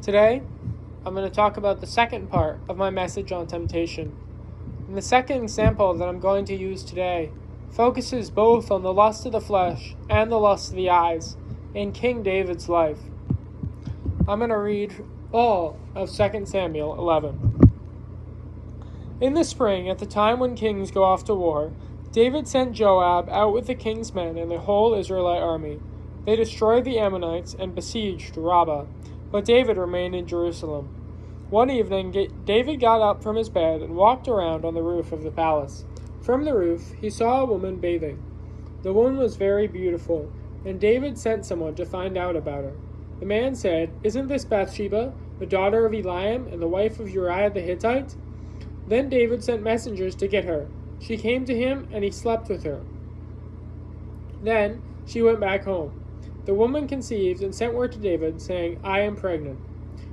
Today, I'm going to talk about the second part of my message on temptation. And the second example that I'm going to use today focuses both on the lust of the flesh and the lust of the eyes in King David's life. I'm going to read all of 2 Samuel 11. In the spring, at the time when kings go off to war, David sent Joab out with the king's men and the whole Israelite army. They destroyed the Ammonites and besieged Rabbah, but David remained in Jerusalem. One evening, David got up from his bed and walked around on the roof of the palace. From the roof, he saw a woman bathing. The woman was very beautiful, and David sent someone to find out about her. The man said, "Isn't this Bathsheba, the daughter of Eliam and the wife of Uriah the Hittite?" Then David sent messengers to get her. She came to him, and he slept with her. Then she went back home. The woman conceived and sent word to David, saying, "I am pregnant."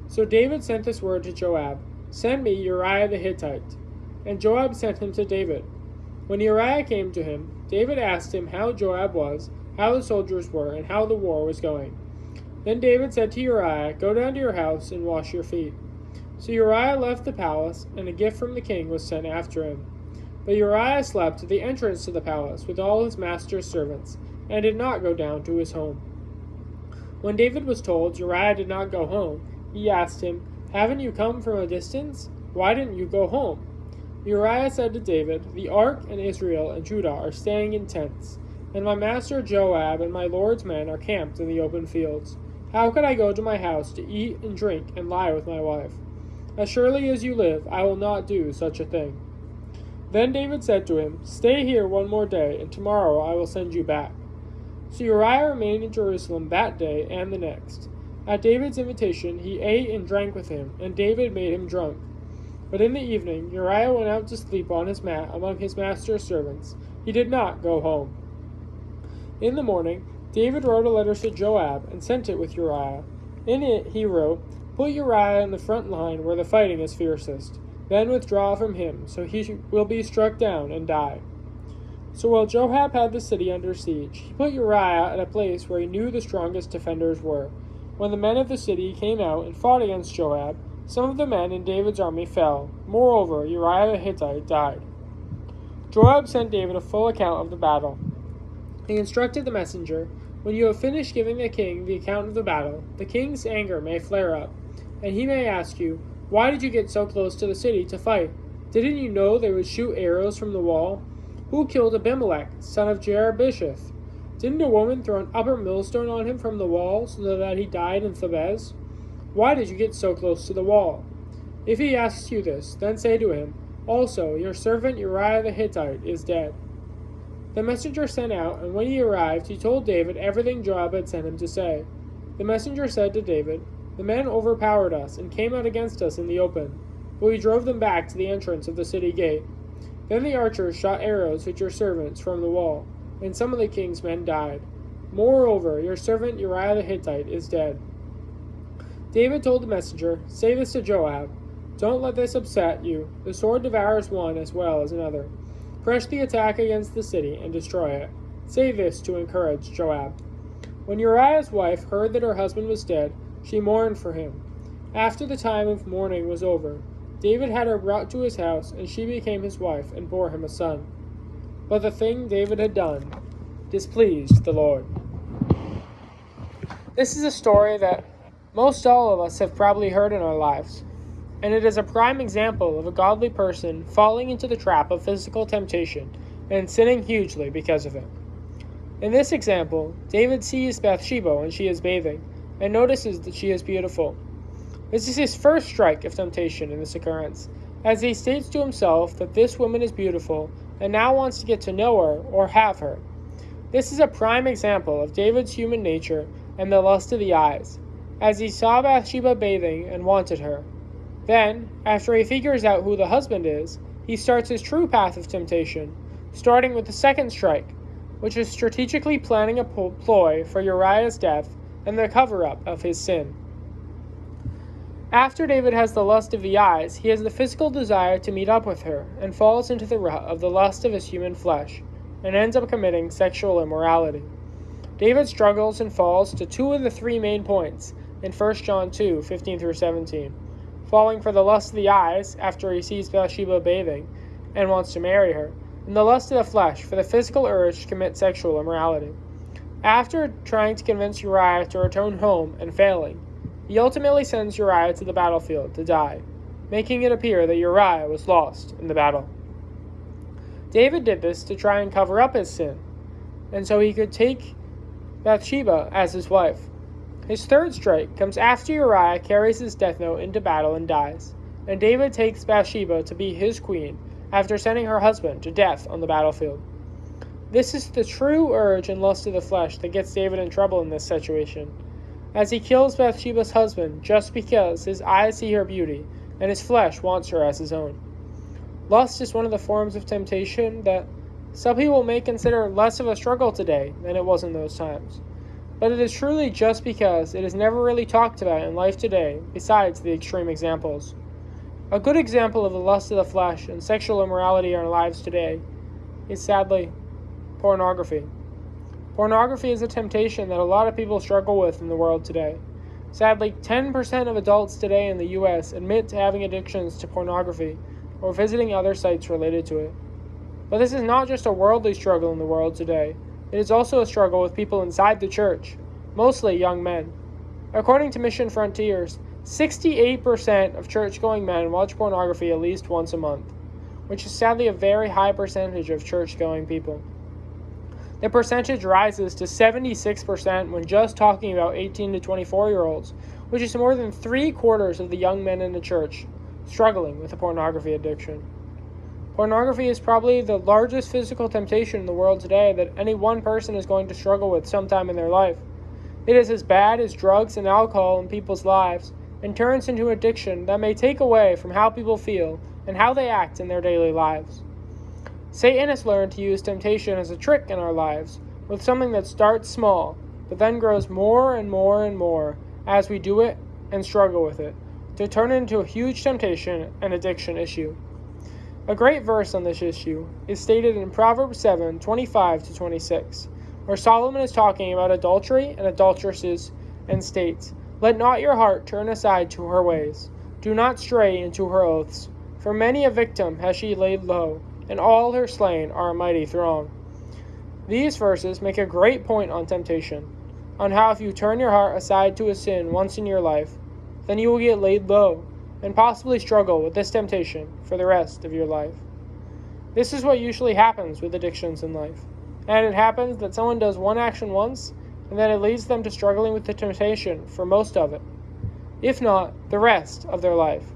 So David sent this word to Joab, "Send me Uriah the Hittite." And Joab sent him to David. When Uriah came to him, David asked him how Joab was, how the soldiers were, and how the war was going. Then David said to Uriah, "Go down to your house and wash your feet." So Uriah left the palace, and a gift from the king was sent after him. But Uriah slept at the entrance to the palace with all his master's servants, and did not go down to his home. When David was told Uriah did not go home, he asked him, "Haven't you come from a distance? Why didn't you go home?" Uriah said to David, "The ark and Israel and Judah are staying in tents, and my master Joab and my lord's men are camped in the open fields. How could I go to my house to eat and drink and lie with my wife? As surely as you live, I will not do such a thing." Then David said to him, "Stay here one more day, and tomorrow I will send you back." So Uriah remained in Jerusalem that day and the next. At David's invitation, he ate and drank with him, and David made him drunk. But in the evening, Uriah went out to sleep on his mat among his master's servants. He did not go home. In the morning, David wrote a letter to Joab and sent it with Uriah. In it he wrote, "Put Uriah in the front line where the fighting is fiercest. Then withdraw from him, so he will be struck down and die." So while Joab had the city under siege, he put Uriah at a place where he knew the strongest defenders were. When the men of the city came out and fought against Joab, some of the men in David's army fell. Moreover, Uriah the Hittite died. Joab sent David a full account of the battle. He instructed the messenger, "When you have finished giving the king the account of the battle, the king's anger may flare up, and he may ask you, 'Why did you get so close to the city to fight? Didn't you know they would shoot arrows from the wall? Who killed Abimelech, son of Jerubbesheth? Didn't a woman throw an upper millstone on him from the wall so that he died in Thebez? Why did you get so close to the wall?' If he asks you this, then say to him, 'Also, your servant Uriah the Hittite is dead.'" The messenger sent out, and when he arrived, he told David everything Joab had sent him to say. The messenger said to David, "The men overpowered us and came out against us in the open, but we drove them back to the entrance of the city gate. Then the archers shot arrows at your servants from the wall, and some of the king's men died. Moreover, your servant Uriah the Hittite is dead." David told the messenger, "Say this to Joab. Don't let this upset you. The sword devours one as well as another. Press the attack against the city and destroy it. Say this to encourage Joab." When Uriah's wife heard that her husband was dead, she mourned for him. After the time of mourning was over, David had her brought to his house, and she became his wife and bore him a son. But the thing David had done displeased the Lord. This is a story that most all of us have probably heard in our lives, and it is a prime example of a godly person falling into the trap of physical temptation and sinning hugely because of it. In this example, David sees Bathsheba when she is bathing, and notices that she is beautiful. This is his first strike of temptation in this occurrence, as he states to himself that this woman is beautiful and now wants to get to know her or have her. This is a prime example of David's human nature and the lust of the eyes, as he saw Bathsheba bathing and wanted her. Then, after he figures out who the husband is, he starts his true path of temptation, starting with the second strike, which is strategically planning a ploy for Uriah's death and the cover-up of his sin. After David has the lust of the eyes, he has the physical desire to meet up with her, and falls into the rut of the lust of his human flesh, and ends up committing sexual immorality. David struggles and falls to two of the three main points in 1 John 2:15-17, falling for the lust of the eyes after he sees Bathsheba bathing and wants to marry her, and the lust of the flesh for the physical urge to commit sexual immorality. After trying to convince Uriah to return home and failing, he ultimately sends Uriah to the battlefield to die, making it appear that Uriah was lost in the battle. David did this to try and cover up his sin, and so he could take Bathsheba as his wife. His third strike comes after Uriah carries his death note into battle and dies, and David takes Bathsheba to be his queen after sending her husband to death on the battlefield. This is the true urge and lust of the flesh that gets David in trouble in this situation, as he kills Bathsheba's husband just because his eyes see her beauty and his flesh wants her as his own. Lust is one of the forms of temptation that some people may consider less of a struggle today than it was in those times, but it is truly just because it is never really talked about in life today besides the extreme examples. A good example of the lust of the flesh and sexual immorality in our lives today is sadly pornography. Pornography is a temptation that a lot of people struggle with in the world today. Sadly, 10% of adults today in the U.S. admit to having addictions to pornography or visiting other sites related to it. But this is not just a worldly struggle in the world today. It is also a struggle with people inside the church, mostly young men. According to Mission Frontiers, 68% of church-going men watch pornography at least once a month, which is sadly a very high percentage of church-going people. The percentage rises to 76% when just talking about 18 to 24-year-olds, which is more than 3/4 of the young men in the church struggling with a pornography addiction. Pornography is probably the largest physical temptation in the world today that any one person is going to struggle with sometime in their life. It is as bad as drugs and alcohol in people's lives and turns into addiction that may take away from how people feel and how they act in their daily lives. Satan has learned to use temptation as a trick in our lives, with something that starts small, but then grows more and more and more as we do it and struggle with it, to turn it into a huge temptation and addiction issue. A great verse on this issue is stated in Proverbs 7:25-26, where Solomon is talking about adultery and adulteresses and states, "Let not your heart turn aside to her ways. Do not stray into her oaths. For many a victim has she laid low, and all her slain are a mighty throng." These verses make a great point on temptation, on how if you turn your heart aside to a sin once in your life, then you will get laid low, and possibly struggle with this temptation for the rest of your life. This is what usually happens with addictions in life, and it happens that someone does one action once, and then it leads them to struggling with the temptation for most of it, if not the rest of their life,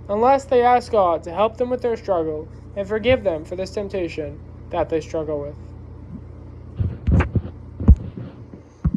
unless they ask God to help them with their struggle and forgive them for this temptation that they struggle with.